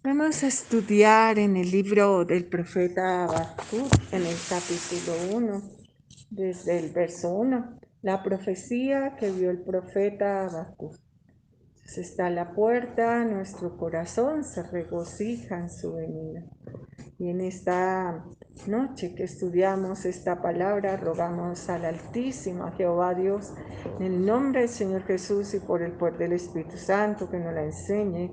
Vamos a estudiar en el libro del profeta Habacuc, en el capítulo 1, desde el verso 1, la profecía que vio el profeta Habacuc. Entonces está a la puerta, nuestro corazón se regocija en su venida. Y en esta noche que estudiamos esta palabra, rogamos al Altísimo, a Jehová Dios, en el nombre del Señor Jesús y por el poder del Espíritu Santo, que nos la enseñe,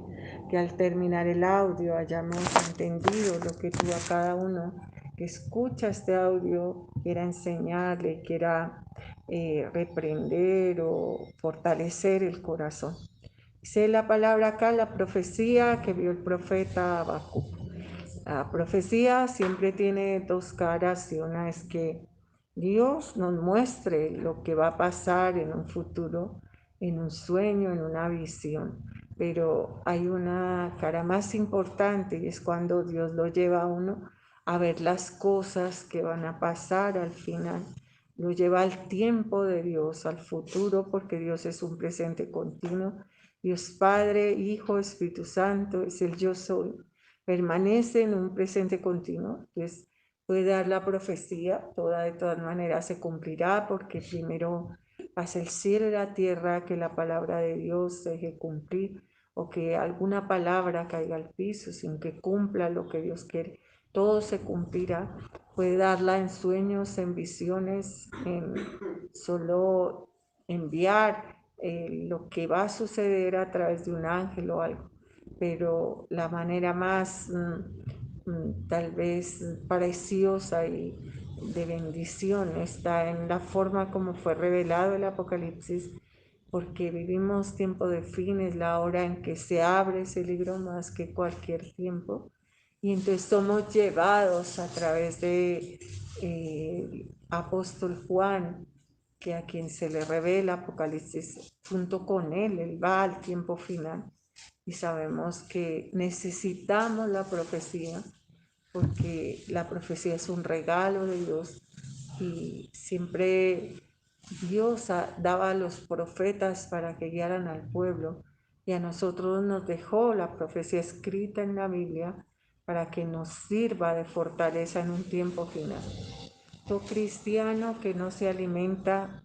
que al terminar el audio hayamos entendido lo que tú a cada uno que escucha este audio quiera enseñarle, quiera reprender o fortalecer el corazón. Dice la palabra acá, la profecía que vio el profeta Habacuc. La profecía siempre tiene dos caras y una es que Dios nos muestre lo que va a pasar en un futuro, en un sueño, en una visión. Pero hay una cara más importante y es cuando Dios lo lleva a uno a ver las cosas que van a pasar al final. Lo lleva al tiempo de Dios, al futuro, porque Dios es un presente continuo. Dios Padre, Hijo, Espíritu Santo, es el yo soy. Permanece en un presente continuo. Entonces puede dar la profecía, toda de todas maneras se cumplirá, porque primero pasa el cielo y la tierra, que la palabra de Dios se deje cumplir, o que alguna palabra caiga al piso sin que cumpla lo que Dios quiere. Todo se cumplirá. Puede darla en sueños, en visiones, en solo enviar lo que va a suceder a través de un ángel o algo. Pero la manera más tal vez preciosa y de bendición está en la forma como fue revelado el Apocalipsis, porque vivimos tiempo de fin, es la hora en que se abre ese libro más que cualquier tiempo, y entonces somos llevados a través de apóstol Juan, que a quien se le revela Apocalipsis, junto con él va al tiempo final. Y sabemos que necesitamos la profecía, porque la profecía es un regalo de Dios y siempre Dios daba a los profetas para que guiaran al pueblo, y a nosotros nos dejó la profecía escrita en la Biblia para que nos sirva de fortaleza en un tiempo final. Todo cristiano que no se alimenta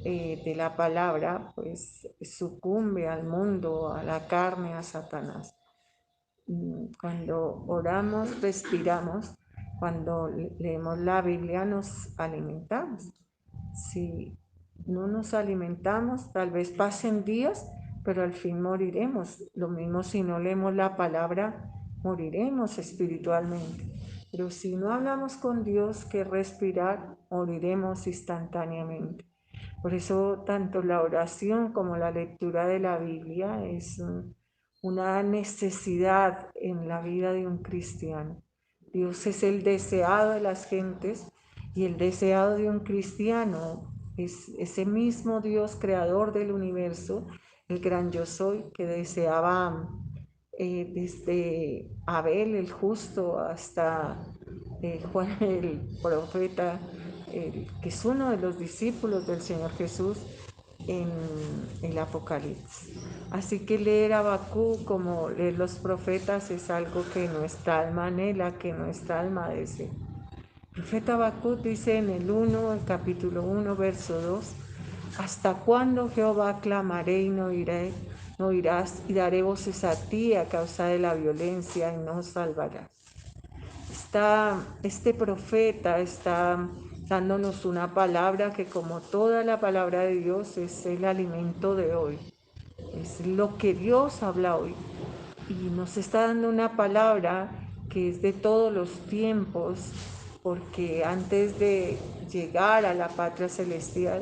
de la palabra, pues sucumbe al mundo, a la carne, a Satanás. Cuando oramos, respiramos; cuando leemos la Biblia, nos alimentamos. Si no nos alimentamos, tal vez pasen días, pero al fin moriremos. Lo mismo si no leemos la palabra, moriremos espiritualmente. Pero si no hablamos con Dios, que respirar, moriremos instantáneamente. Por eso tanto la oración como la lectura de la Biblia es una necesidad en la vida de un cristiano. Dios es el deseado de las gentes, y el deseado de un cristiano es ese mismo Dios creador del universo, el gran yo soy, que deseaba desde Abel el justo hasta Juan el profeta, que es uno de los discípulos del Señor Jesús en el Apocalipsis. Así que leer Habacuc como leer los profetas es algo que nuestra alma anhela, que nuestra alma desea. El profeta Habacuc dice en el capítulo 1, verso 2: ¿hasta cuándo, Jehová, clamaré y no iré? No irás, y daré voces a ti a causa de la violencia, y no salvarás. Este profeta está dándonos una palabra que, como toda la palabra de Dios, es el alimento de hoy. Es lo que Dios habla hoy. Y nos está dando una palabra que es de todos los tiempos, porque antes de llegar a la patria celestial,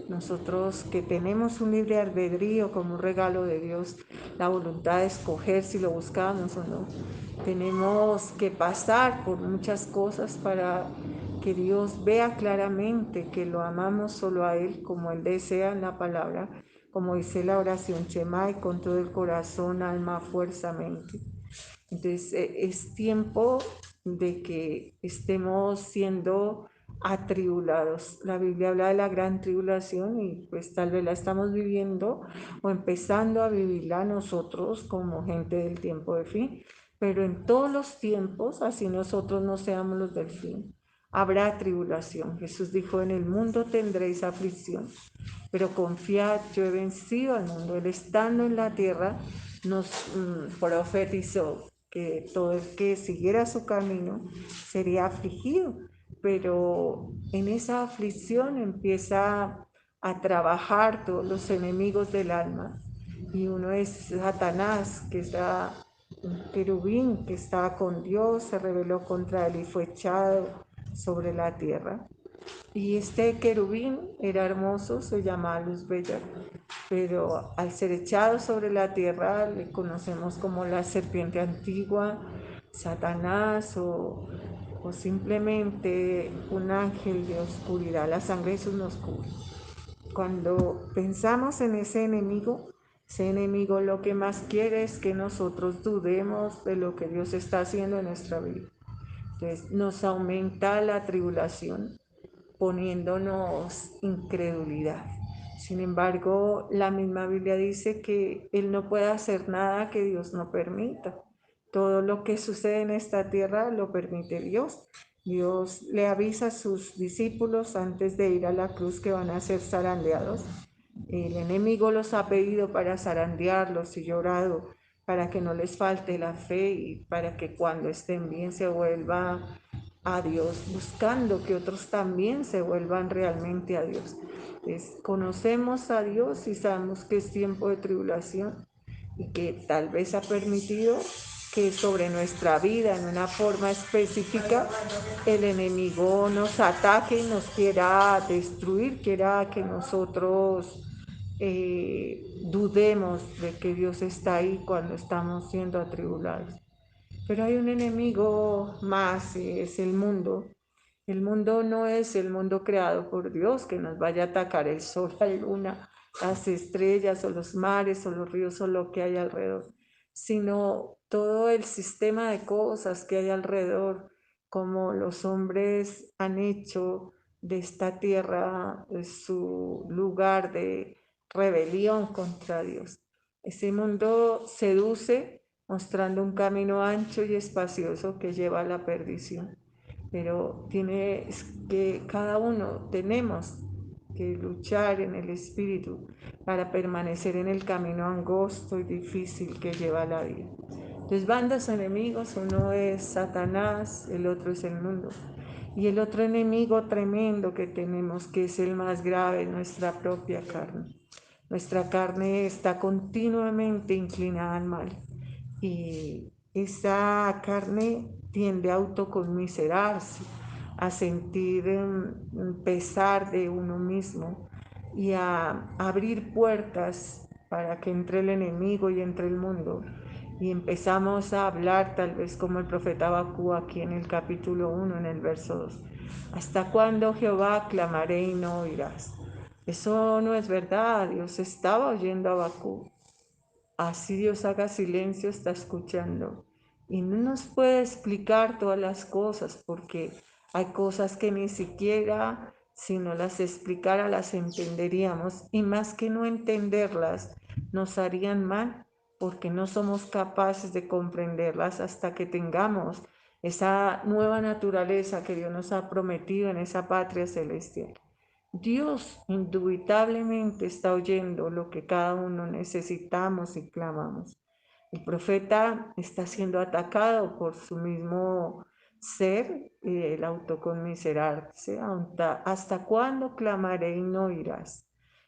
nosotros que tenemos un libre albedrío como un regalo de Dios, la voluntad de escoger si lo buscamos o no, tenemos que pasar por muchas cosas para que Dios vea claramente que lo amamos solo a Él, como Él desea en la palabra, como dice la oración Shema, y con todo el corazón, alma, fuerza, mente. Entonces es tiempo de que estemos siendo atribulados. La Biblia habla de la gran tribulación y pues tal vez la estamos viviendo o empezando a vivirla nosotros como gente del tiempo de fin, pero en todos los tiempos, así nosotros no seamos los del fin, habrá tribulación. Jesús dijo, en el mundo tendréis aflicción, pero confiad, yo he vencido al mundo. Él estando en la tierra nos profetizó que todo el que siguiera su camino sería afligido, pero en esa aflicción empieza a trabajar todos los enemigos del alma. Y uno es Satanás, que está un querubín que estaba con Dios, se rebeló contra él y fue echado sobre la tierra. Y este querubín era hermoso, se llamaba Luz Bella, pero al ser echado sobre la tierra le conocemos como la serpiente antigua, Satanás o simplemente un ángel de oscuridad. La sangre de Jesús nos cubre. Cuando pensamos en ese enemigo lo que más quiere es que nosotros dudemos de lo que Dios está haciendo en nuestra vida. Entonces nos aumenta la tribulación poniéndonos incredulidad. Sin embargo, la misma Biblia dice que Él no puede hacer nada que Dios no permita. Todo lo que sucede en esta tierra lo permite Dios. Dios le avisa a sus discípulos antes de ir a la cruz que van a ser zarandeados. El enemigo los ha pedido para zarandearlos y llorado para que no les falte la fe y para que cuando estén bien se vuelva a Dios, buscando que otros también se vuelvan realmente a Dios. Entonces, conocemos a Dios y sabemos que es tiempo de tribulación y que tal vez ha permitido que sobre nuestra vida en una forma específica el enemigo nos ataque y nos quiera destruir, quiera que nosotros dudemos de que Dios está ahí cuando estamos siendo atribulados. Pero hay un enemigo más, y es el mundo. El mundo no es el mundo creado por Dios, que nos vaya a atacar el sol, la luna, las estrellas o los mares o los ríos o lo que hay alrededor, sino todo el sistema de cosas que hay alrededor, como los hombres han hecho de esta tierra su lugar de rebelión contra Dios. Ese mundo seduce mostrando un camino ancho y espacioso que lleva a la perdición. Pero tiene que cada uno tenemos que luchar en el espíritu para permanecer en el camino angosto y difícil que lleva a la vida. Entonces, bandas enemigos, uno es Satanás, el otro es el mundo. Y el otro enemigo tremendo que tenemos, que es el más grave, nuestra propia carne. Nuestra carne está continuamente inclinada al mal y esa carne tiende a autoconmiserarse, a sentir pesar de uno mismo y a abrir puertas para que entre el enemigo y entre el mundo. Y empezamos a hablar tal vez como el profeta Habacuc aquí en el capítulo 1, en el verso 2. ¿Hasta cuándo, Jehová, clamaré y no oirás? Eso no es verdad. Dios estaba oyendo a Habacuc. Así Dios haga silencio, está escuchando. Y no nos puede explicar todas las cosas porque hay cosas que ni siquiera si no las explicara las entenderíamos y más que no entenderlas nos harían mal porque no somos capaces de comprenderlas hasta que tengamos esa nueva naturaleza que Dios nos ha prometido en esa patria celestial. Dios indubitablemente está oyendo lo que cada uno necesitamos y clamamos. El profeta está siendo atacado por su mismo ser, el autoconmiserarse. ¿Hasta cuándo clamaré y no oirás?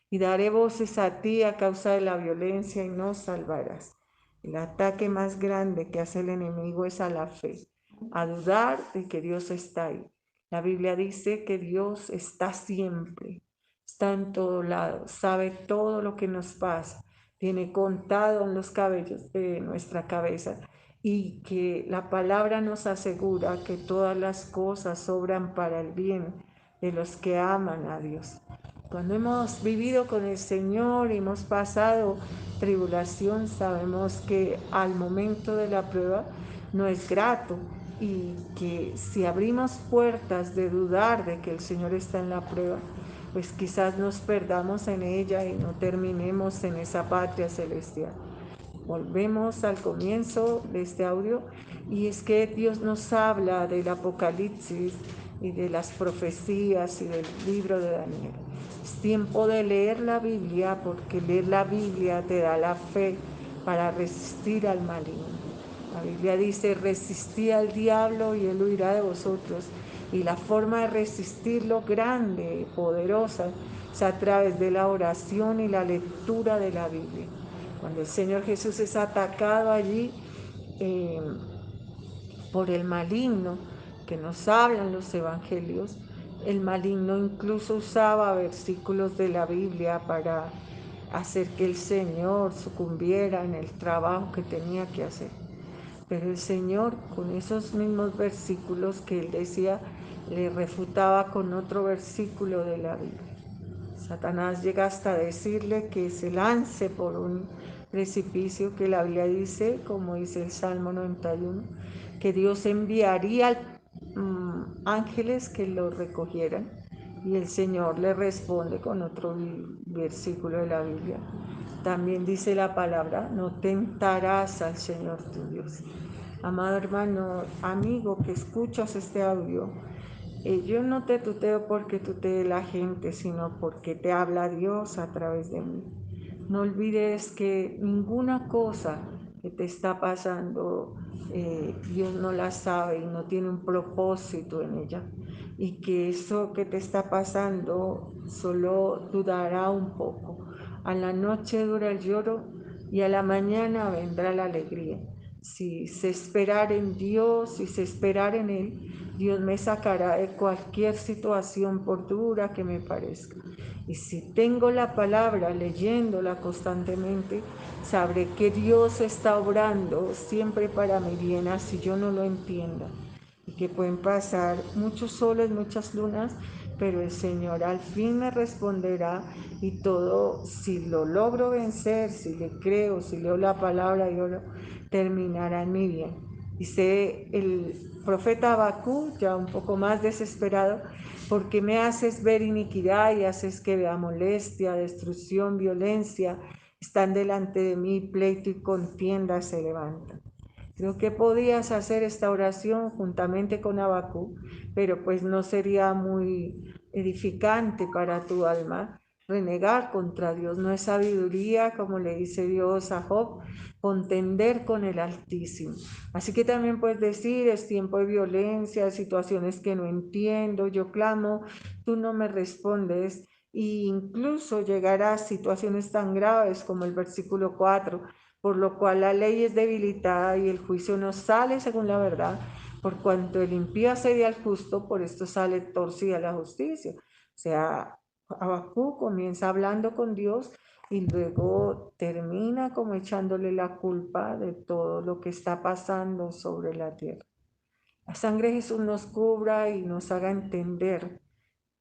Y daré voces a ti a causa de la violencia y no salvarás. El ataque más grande que hace el enemigo es a la fe, a dudar de que Dios está ahí. La Biblia dice que Dios está siempre, está en todo lado, sabe todo lo que nos pasa, tiene contado en los cabellos de nuestra cabeza y que la palabra nos asegura que todas las cosas obran para el bien de los que aman a Dios. Cuando hemos vivido con el Señor y hemos pasado tribulación, sabemos que al momento de la prueba no es grato, y que si abrimos puertas de dudar de que el Señor está en la prueba, pues quizás nos perdamos en ella y no terminemos en esa patria celestial. Volvemos al comienzo de este audio y es que Dios nos habla del Apocalipsis y de las profecías y del libro de Daniel. Es tiempo de leer la Biblia porque leer la Biblia te da la fe para resistir al maligno. La Biblia dice, resistid al diablo y él huirá de vosotros. Y la forma de resistirlo grande, poderosa, es a través de la oración y la lectura de la Biblia. Cuando el Señor Jesús es atacado allí eh, por el maligno, que nos hablan los evangelios, el maligno incluso usaba versículos de la Biblia para hacer que el Señor sucumbiera en el trabajo que tenía que hacer. Pero el Señor, con esos mismos versículos que él decía, le refutaba con otro versículo de la Biblia. Satanás llega hasta decirle que se lance por un precipicio, que la Biblia dice, como dice el Salmo 91, que Dios enviaría ángeles que lo recogieran. Y el Señor le responde con otro versículo de la Biblia. También dice la palabra, no tentarás al Señor tu Dios. Amado hermano, amigo que escuchas este audio, yo no te tuteo porque tutee la gente, sino porque te habla Dios a través de mí. No olvides que ninguna cosa que te está pasando, Dios no la sabe y no tiene un propósito en ella. Y que eso que te está pasando solo durará un poco. A la noche dura el lloro y a la mañana vendrá la alegría. Si se esperar en Dios, si se esperar en Él, Dios me sacará de cualquier situación por dura que me parezca. Y si tengo la palabra leyéndola constantemente, sabré que Dios está obrando siempre para mi bien, así yo no lo entienda. Y que pueden pasar muchos soles, muchas lunas, pero el Señor al fin me responderá y todo, si lo logro vencer, si le creo, si leo la palabra, yo lo terminará en mi bien. Dice el profeta Habacuc, ya un poco más desesperado, porque me haces ver iniquidad y haces que vea molestia, destrucción, violencia, están delante de mí, pleito y contienda se levantan. Creo que podías hacer esta oración juntamente con Habacuc, pero pues no sería muy edificante para tu alma. Renegar contra Dios no es sabiduría, como le dice Dios a Job, contender con el Altísimo. Así que también puedes decir, es tiempo de violencia, situaciones que no entiendo, yo clamo, tú no me respondes, e incluso llegar a situaciones tan graves como el versículo 4, por lo cual la ley es debilitada y el juicio no sale según la verdad, por cuanto el impío asedia al justo, por esto sale torcida la justicia. O sea, Habacuc comienza hablando con Dios y luego termina como echándole la culpa de todo lo que está pasando sobre la tierra. La sangre de Jesús nos cubra y nos haga entender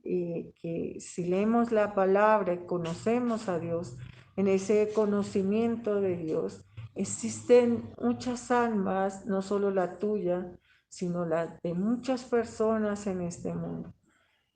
que si leemos la palabra y conocemos a Dios, en ese conocimiento de Dios existen muchas almas, no solo la tuya, sino la de muchas personas en este mundo.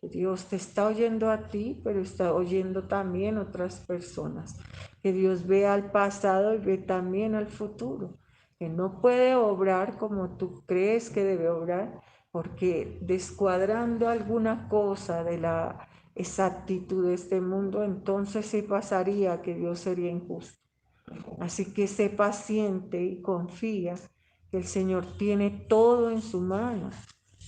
Dios te está oyendo a ti, pero está oyendo también otras personas. Que Dios ve al pasado y ve también al futuro. Que no puede obrar como tú crees que debe obrar, porque descuadrando alguna cosa de la exactitud de este mundo, entonces sí pasaría que Dios sería injusto. Así que sé paciente y confía que el Señor tiene todo en su mano.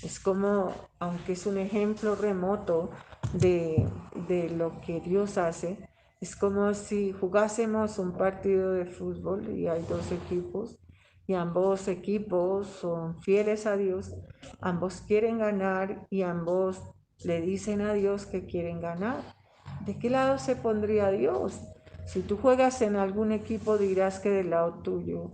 Es como, aunque es un ejemplo remoto de lo que Dios hace, es como si jugásemos un partido de fútbol y hay dos equipos y ambos equipos son fieles a Dios, ambos quieren ganar y ambos le dicen a Dios que quieren ganar. ¿De qué lado se pondría Dios? Si tú juegas en algún equipo dirás que del lado tuyo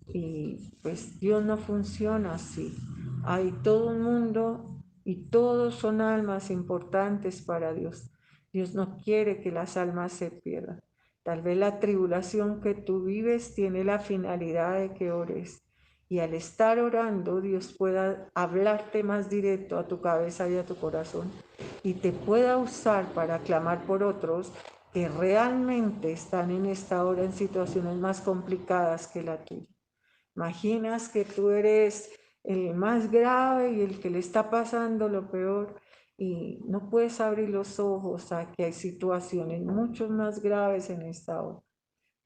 y pues Dios no funciona así. Hay todo un mundo y todos son almas importantes para Dios. Dios no quiere que las almas se pierdan. Tal vez la tribulación que tú vives tiene la finalidad de que ores y al estar orando Dios pueda hablarte más directo a tu cabeza y a tu corazón y te pueda usar para clamar por otros que realmente están en esta hora en situaciones más complicadas que la tuya. Imaginas que tú eres el más grave y el que le está pasando lo peor y no puedes abrir los ojos a que hay situaciones mucho más graves en esta hora.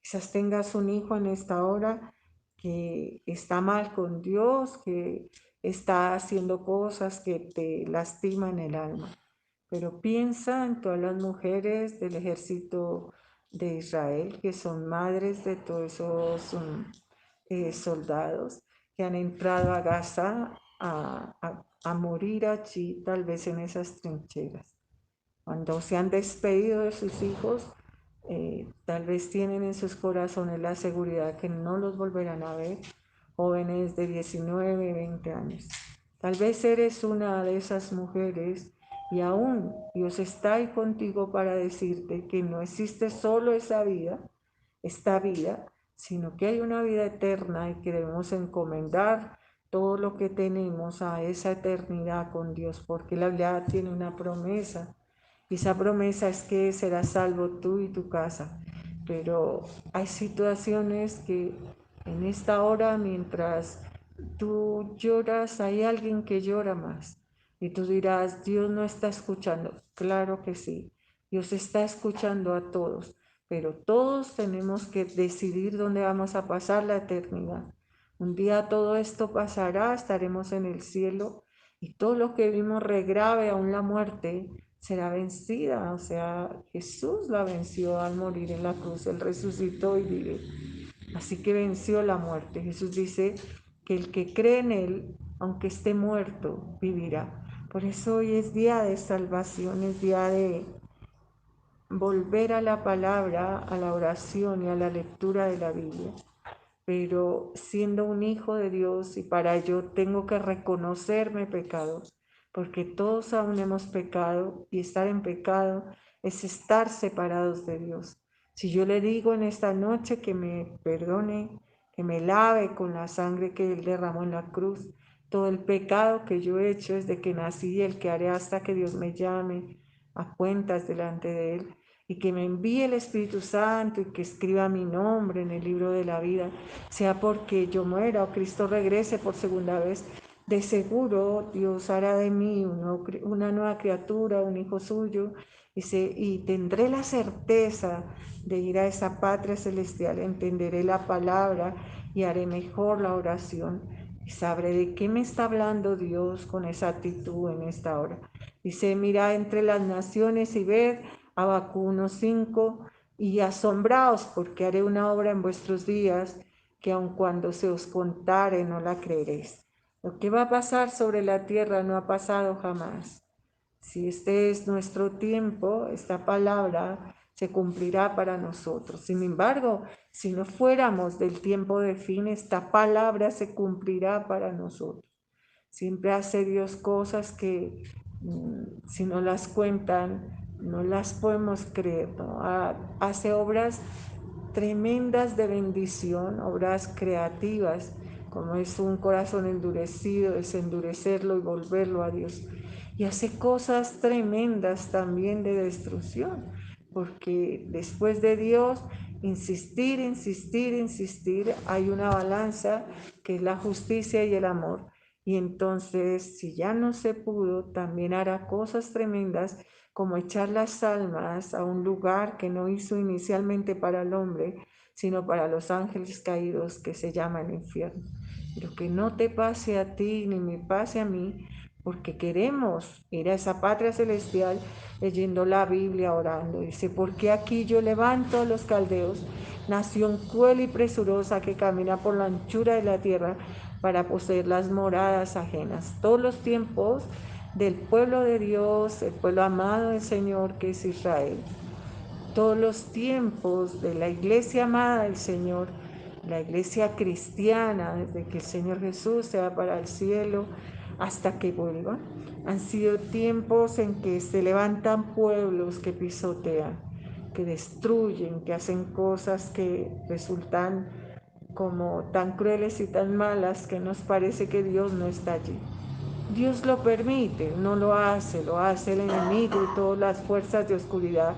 Quizás tengas un hijo en esta hora que está mal con Dios, que está haciendo cosas que te lastiman el alma. Pero piensa en todas las mujeres del ejército de Israel que son madres de todos esos soldados que han entrado a Gaza a morir allí, tal vez en esas trincheras. Cuando se han despedido de sus hijos, tal vez tienen en sus corazones la seguridad que no los volverán a ver, jóvenes de 19, 20 años. Tal vez eres una de esas mujeres y aún Dios está ahí contigo para decirte que no existe solo esta vida, sino que hay una vida eterna y que debemos encomendar todo lo que tenemos a esa eternidad con Dios, porque la Biblia tiene una promesa y esa promesa es que serás salvo tú y tu casa. Pero hay situaciones que en esta hora, mientras tú lloras, hay alguien que llora más. Y tú dirás, Dios no está escuchando. Claro que sí, Dios está escuchando a todos, pero todos tenemos que decidir dónde vamos a pasar la eternidad. Un día todo esto pasará, estaremos en el cielo y todo lo que vimos regrave, aún la muerte, será vencida. O sea, Jesús la venció al morir en la cruz, Él resucitó y vive. Así que venció la muerte. Jesús dice que el que cree en Él, aunque esté muerto, vivirá. Por eso hoy es día de salvación, es día de volver a la palabra, a la oración y a la lectura de la Biblia. Pero siendo un hijo de Dios y para ello tengo que reconocerme pecador, porque todos aún hemos pecado y estar en pecado es estar separados de Dios. Si yo le digo en esta noche que me perdone, que me lave con la sangre que Él derramó en la cruz, todo el pecado que yo he hecho desde que nací y el que haré hasta que Dios me llame a cuentas delante de Él, y que me envíe el Espíritu Santo y que escriba mi nombre en el libro de la vida, sea porque yo muera o Cristo regrese por segunda vez, de seguro Dios hará de mí una nueva criatura, un hijo suyo, y tendré la certeza de ir a esa patria celestial, entenderé la palabra y haré mejor la oración. Y sabré de qué me está hablando Dios con esa actitud en esta hora. Dice, mira entre las naciones y ved, Habacuc 1:5, y asombraos porque haré una obra en vuestros días que aun cuando se os contare no la creeréis. Lo que va a pasar sobre la tierra no ha pasado jamás. Si este es nuestro tiempo, esta palabra se cumplirá para nosotros. Sin embargo, si no fuéramos del tiempo de fin, esta palabra se cumplirá para nosotros. Siempre hace Dios cosas que si no las cuentan, no las podemos creer, ¿no? Hace obras tremendas de bendición, obras creativas, como es un corazón endurecido, es endurecerlo y volverlo a Dios. Y hace cosas tremendas también de destrucción, porque después de Dios, insistir, insistir, insistir, hay una balanza que es la justicia y el amor. Y entonces, si ya no se pudo, también hará cosas tremendas como echar las almas a un lugar que no hizo inicialmente para el hombre, sino para los ángeles caídos, que se llama el infierno. Pero que no te pase a ti ni me pase a mí, porque queremos ir a esa patria celestial leyendo la Biblia, orando. Dice, porque aquí yo levanto a los caldeos, nación cruel y presurosa que camina por la anchura de la tierra para poseer las moradas ajenas. Todos los tiempos del pueblo de Dios, el pueblo amado del Señor que es Israel. Todos los tiempos de la iglesia amada del Señor, la iglesia cristiana, desde que el Señor Jesús se va para el cielo hasta que vuelva, han sido tiempos en que se levantan pueblos que pisotean, que destruyen, que hacen cosas que resultan como tan crueles y tan malas que nos parece que Dios no está allí. Dios lo permite, no lo hace el enemigo y todas las fuerzas de oscuridad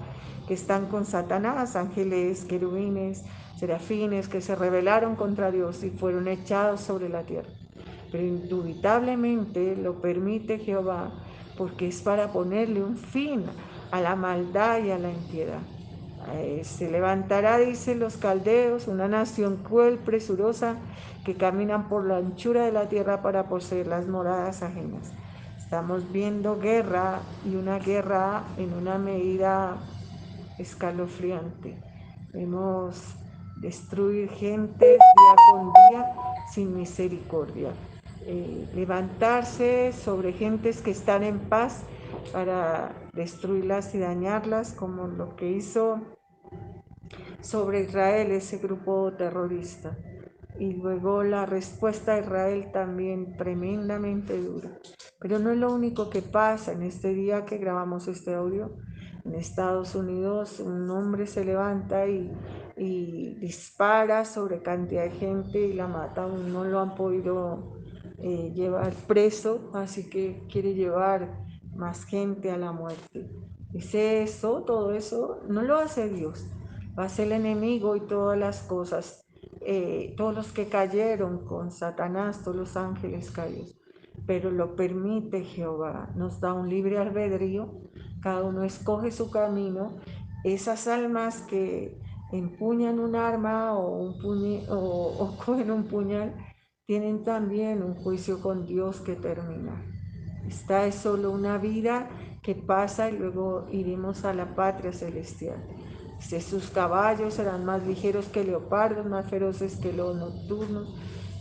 que están con Satanás, ángeles, querubines, serafines, que se rebelaron contra Dios y fueron echados sobre la tierra. Pero indubitablemente lo permite Jehová, porque es para ponerle un fin a la maldad y a la impiedad. Se levantará, dicen los caldeos, una nación cruel, presurosa, que caminan por la anchura de la tierra para poseer las moradas ajenas. Estamos viendo guerra, y una guerra en una medida escalofriante. Vemos destruir gente día con día sin misericordia. Levantarse sobre gentes que están en paz para destruirlas y dañarlas, como lo que hizo sobre Israel ese grupo terrorista. Y luego la respuesta de Israel también tremendamente dura. Pero no es lo único que pasa en este día que grabamos este audio. En Estados Unidos un hombre se levanta y dispara sobre cantidad de gente y la mata. Aún no lo han podido llevar preso, así que quiere llevar más gente a la muerte. Dice eso, todo eso, no lo hace Dios, lo hace el enemigo y todas las cosas, todos los que cayeron con Satanás, todos los ángeles caídos. Pero lo permite Jehová, nos da un libre albedrío, cada uno escoge su camino. Esas almas que empuñan un arma o cogen un puñal, tienen también un juicio con Dios que termina. Esta es solo una vida que pasa y luego iremos a la patria celestial. Dice, sus caballos serán más ligeros que leopardos, más feroces que los nocturnos.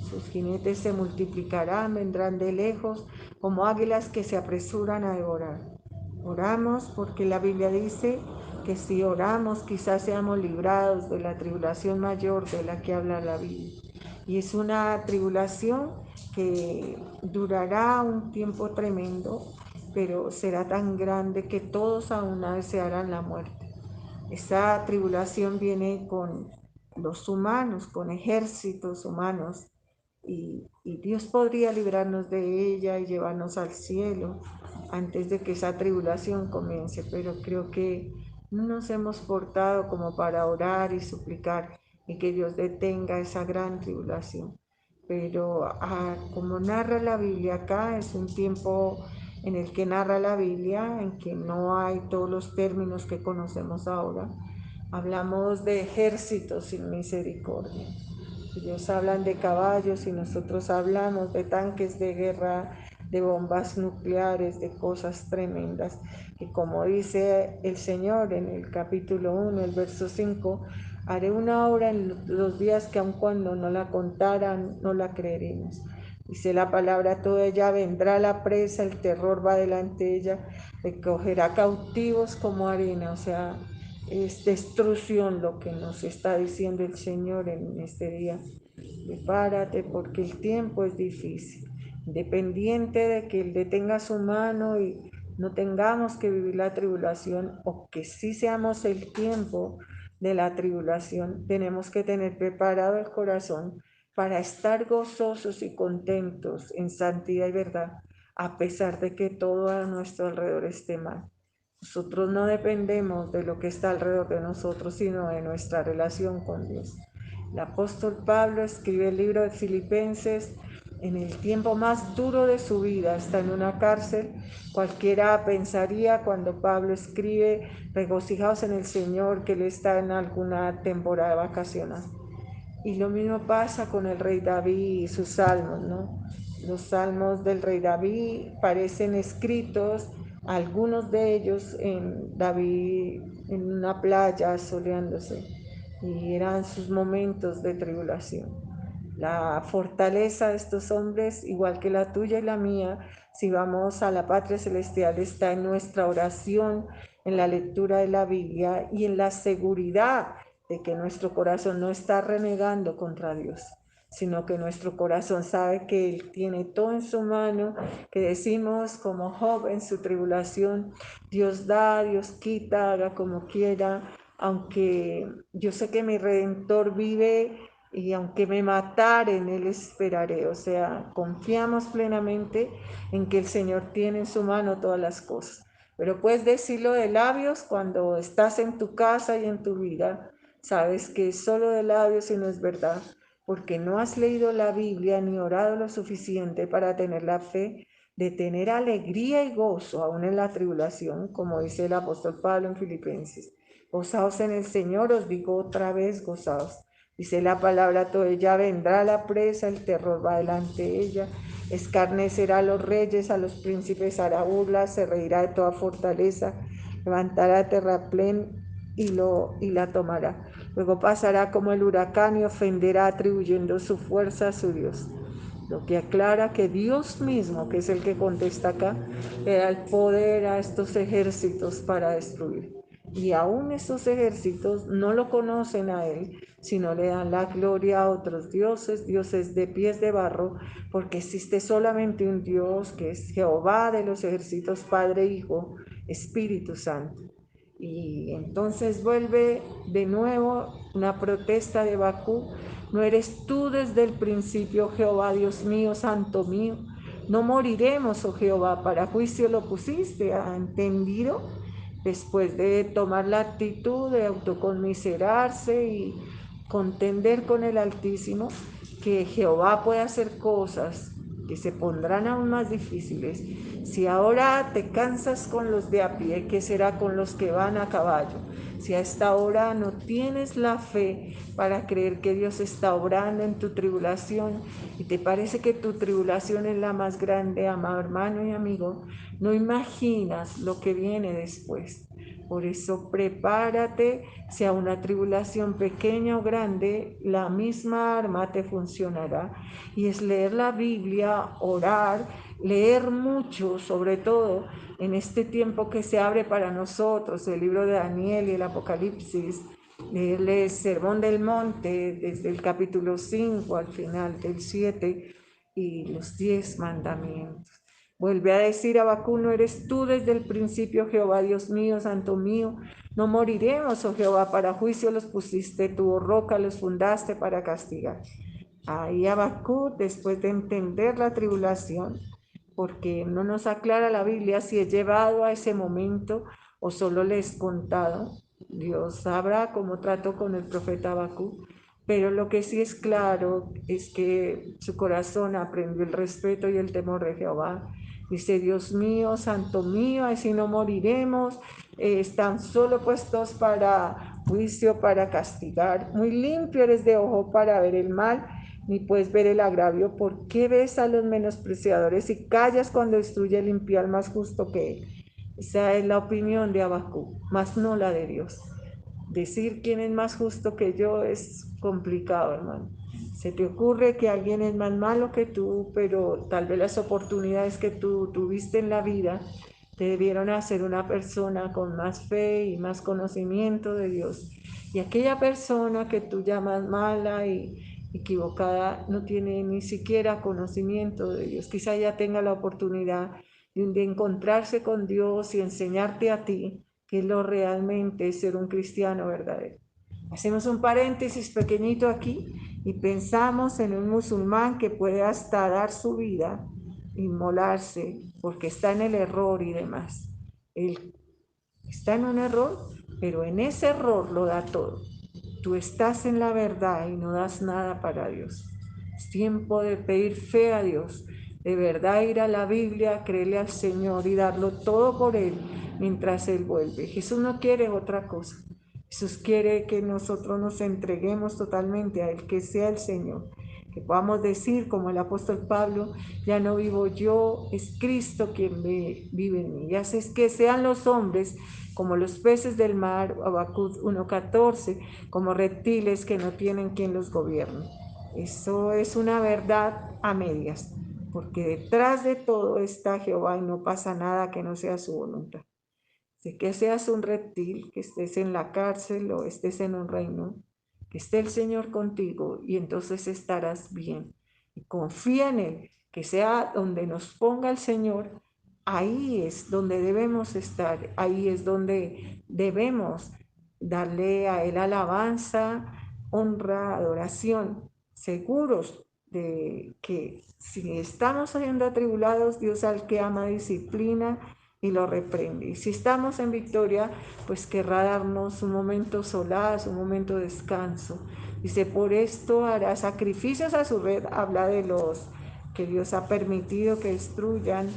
Sus jinetes se multiplicarán, vendrán de lejos, como águilas que se apresuran a devorar. Oramos porque la Biblia dice que si oramos quizás seamos librados de la tribulación mayor de la que habla la Biblia. Y es una tribulación que durará un tiempo tremendo, pero será tan grande que todos a una desearán la muerte. Esa tribulación viene con los humanos, con ejércitos humanos, y Dios podría librarnos de ella y llevarnos al cielo antes de que esa tribulación comience, pero creo que no nos hemos portado como para orar y suplicar y que Dios detenga esa gran tribulación. Pero como narra la Biblia acá, es un tiempo en el que narra la Biblia, en que no hay todos los términos que conocemos ahora. Hablamos de ejércitos sin misericordia. Ellos hablan de caballos y nosotros hablamos de tanques de guerra, de bombas nucleares, de cosas tremendas, que como dice el Señor en el capítulo 1, el verso 5, haré una obra en los días que aun cuando no la contaran, no la creeremos. Dice la palabra, toda ella vendrá la presa, el terror va delante de ella, recogerá cautivos como arena, o sea, es destrucción lo que nos está diciendo el Señor en este día. Prepárate porque el tiempo es difícil. Independiente de que Él detenga su mano y no tengamos que vivir la tribulación, o que sí seamos el tiempo de la tribulación, tenemos que tener preparado el corazón para estar gozosos y contentos en santidad y verdad, a pesar de que todo a nuestro alrededor esté mal. Nosotros no dependemos de lo que está alrededor de nosotros, sino de nuestra relación con Dios. El apóstol Pablo escribe el libro de Filipenses en el tiempo más duro de su vida, está en una cárcel. Cualquiera pensaría cuando Pablo escribe, regocijaos en el Señor, que él está en alguna temporada vacacional. Y lo mismo pasa con el rey David y sus salmos, ¿no? Los salmos del rey David parecen escritos, algunos de ellos en David en una playa soleándose, y eran sus momentos de tribulación. La fortaleza de estos hombres, igual que la tuya y la mía, si vamos a la patria celestial, está en nuestra oración, en la lectura de la Biblia y en la seguridad de que nuestro corazón no está renegando contra Dios, sino que nuestro corazón sabe que Él tiene todo en su mano, que decimos como Job en su tribulación, Dios da, Dios quita, haga como quiera, aunque yo sé que mi Redentor vive y aunque me mataren, Él esperaré. O sea, confiamos plenamente en que el Señor tiene en su mano todas las cosas. Pero puedes decirlo de labios cuando estás en tu casa y en tu vida. Sabes que es solo de labios y no es verdad, porque no has leído la Biblia ni orado lo suficiente para tener la fe de tener alegría y gozo aún en la tribulación, como dice el apóstol Pablo en Filipenses. Gozaos en el Señor, os digo otra vez, gozaos. Dice la palabra, todo ella vendrá la presa, el terror va delante de ella, escarnecerá a los reyes, a los príncipes hará burla, se reirá de toda fortaleza, levantará terraplén y la tomará. Luego pasará como el huracán y ofenderá atribuyendo su fuerza a su Dios. Lo que aclara que Dios mismo, que es el que contesta acá, le da el poder a estos ejércitos para destruir. Y aún estos ejércitos no lo conocen a Él, sino le dan la gloria a otros dioses, dioses de pies de barro, porque existe solamente un Dios que es Jehová de los ejércitos, Padre, Hijo, Espíritu Santo. Y entonces vuelve de nuevo una protesta de Bakú. ¿No eres tú desde el principio, Jehová, Dios mío, santo mío? No moriremos, oh Jehová, para juicio lo pusiste. ¿Ha entendido? Después de tomar la actitud de autoconmiserarse y contender con el Altísimo, que Jehová puede hacer cosas que se pondrán aún más difíciles. Si ahora te cansas con los de a pie, ¿qué será con los que van a caballo? Si a esta hora no tienes la fe para creer que Dios está obrando en tu tribulación y te parece que tu tribulación es la más grande, amado hermano y amigo, no imaginas lo que viene después. Por eso prepárate, sea una tribulación pequeña o grande, la misma arma te funcionará. Y es leer la Biblia, orar, leer mucho, sobre todo en este tiempo que se abre para nosotros, el libro de Daniel y el Apocalipsis, el Sermón del Monte, desde el capítulo 5 al final del 7 y los 10 mandamientos. Vuelve a decir Habacuc, ¿no eres tú desde el principio, Jehová, Dios mío, santo mío? No moriremos, oh Jehová, para juicio los pusiste, tu roca los fundaste para castigar. Ahí Habacuc, después de entender la tribulación, porque no nos aclara la Biblia si es llevado a ese momento o solo le es contado. Dios sabrá cómo trató con el profeta Habacuc, pero lo que sí es claro es que su corazón aprendió el respeto y el temor de Jehová. Dice, Dios mío, santo mío, así no moriremos, están solo puestos para juicio, para castigar. Muy limpio eres de ojo para ver el mal, ni puedes ver el agravio. ¿Por qué ves a los menospreciadores y callas cuando destruye el impío al más justo que él? Esa es la opinión de Habacuc, más no la de Dios. Decir quién es más justo que yo es complicado, hermano. Se te ocurre que alguien es más malo que tú, pero tal vez las oportunidades que tú tuviste en la vida te debieron hacer una persona con más fe y más conocimiento de Dios. Y aquella persona que tú llamas mala y equivocada no tiene ni siquiera conocimiento de Dios. Quizá ya tenga la oportunidad de encontrarse con Dios y enseñarte a ti qué es lo realmente ser un cristiano verdadero. Hacemos un paréntesis pequeñito aquí y pensamos en un musulmán que puede hasta dar su vida, inmolarse, porque está en el error y demás. Él está en un error, pero en ese error lo da todo. Tú estás en la verdad y no das nada para Dios. Es tiempo de pedir fe a Dios, de verdad ir a la Biblia, creerle al Señor y darlo todo por Él mientras Él vuelve. Jesús no quiere otra cosa. Jesús quiere que nosotros nos entreguemos totalmente a Él, que sea el Señor. Que podamos decir, como el apóstol Pablo, ya no vivo yo, es Cristo quien vive en mí. Ya es que sean los hombres como los peces del mar, Habacuc 1:14, como reptiles que no tienen quien los gobierne. Eso es una verdad a medias, porque detrás de todo está Jehová y no pasa nada que no sea su voluntad. De que seas un reptil, que estés en la cárcel o estés en un reino, que esté el Señor contigo y entonces estarás bien. Y confía en Él, que sea donde nos ponga el Señor, ahí es donde debemos estar, ahí es donde debemos darle a Él alabanza, honra, adoración, seguros de que si estamos siendo atribulados, Dios al que ama disciplina y lo reprende. Y si estamos en victoria, pues querrá darnos un momento solaz, un momento de descanso. Dice, por esto hará sacrificios a su red. Habla de los que Dios ha permitido que destruyan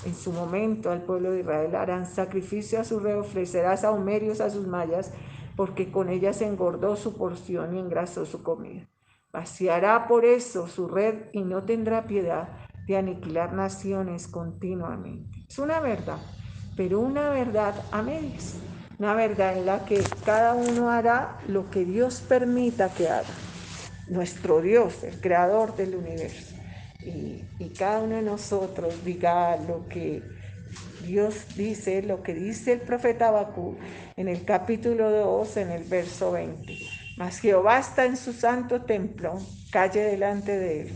en su momento al pueblo de Israel. Harán sacrificio a su red, ofrecerá sahumerios a sus mallas, porque con ellas engordó su porción y engrasó su comida. Vaciará por eso su red y no tendrá piedad de aniquilar naciones continuamente. Es una verdad, pero una verdad a medias. Una verdad en la que cada uno hará lo que Dios permita que haga. Nuestro Dios, el creador del universo. Y cada uno de nosotros diga lo que Dios dice, lo que dice el profeta Habacuc en el capítulo 2, en el verso 20. Mas Jehová está en su santo templo, calle delante de él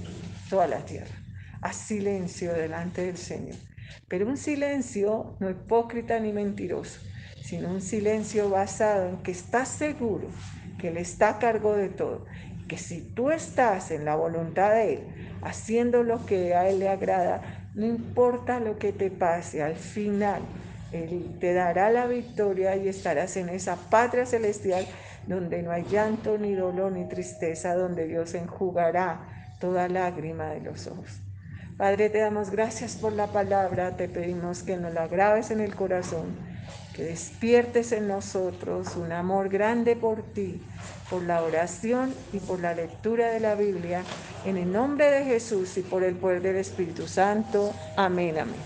toda la tierra. Haz silencio delante del Señor. Pero un silencio no hipócrita ni mentiroso, sino un silencio basado en que estás seguro que Él está a cargo de todo. Que si tú estás en la voluntad de Él, haciendo lo que a Él le agrada, no importa lo que te pase, al final Él te dará la victoria y estarás en esa patria celestial donde no hay llanto, ni dolor, ni tristeza, donde Dios enjugará toda lágrima de los ojos. Padre, te damos gracias por la palabra, te pedimos que nos la grabes en el corazón, que despiertes en nosotros un amor grande por ti, por la oración y por la lectura de la Biblia, en el nombre de Jesús y por el poder del Espíritu Santo. Amén, amén.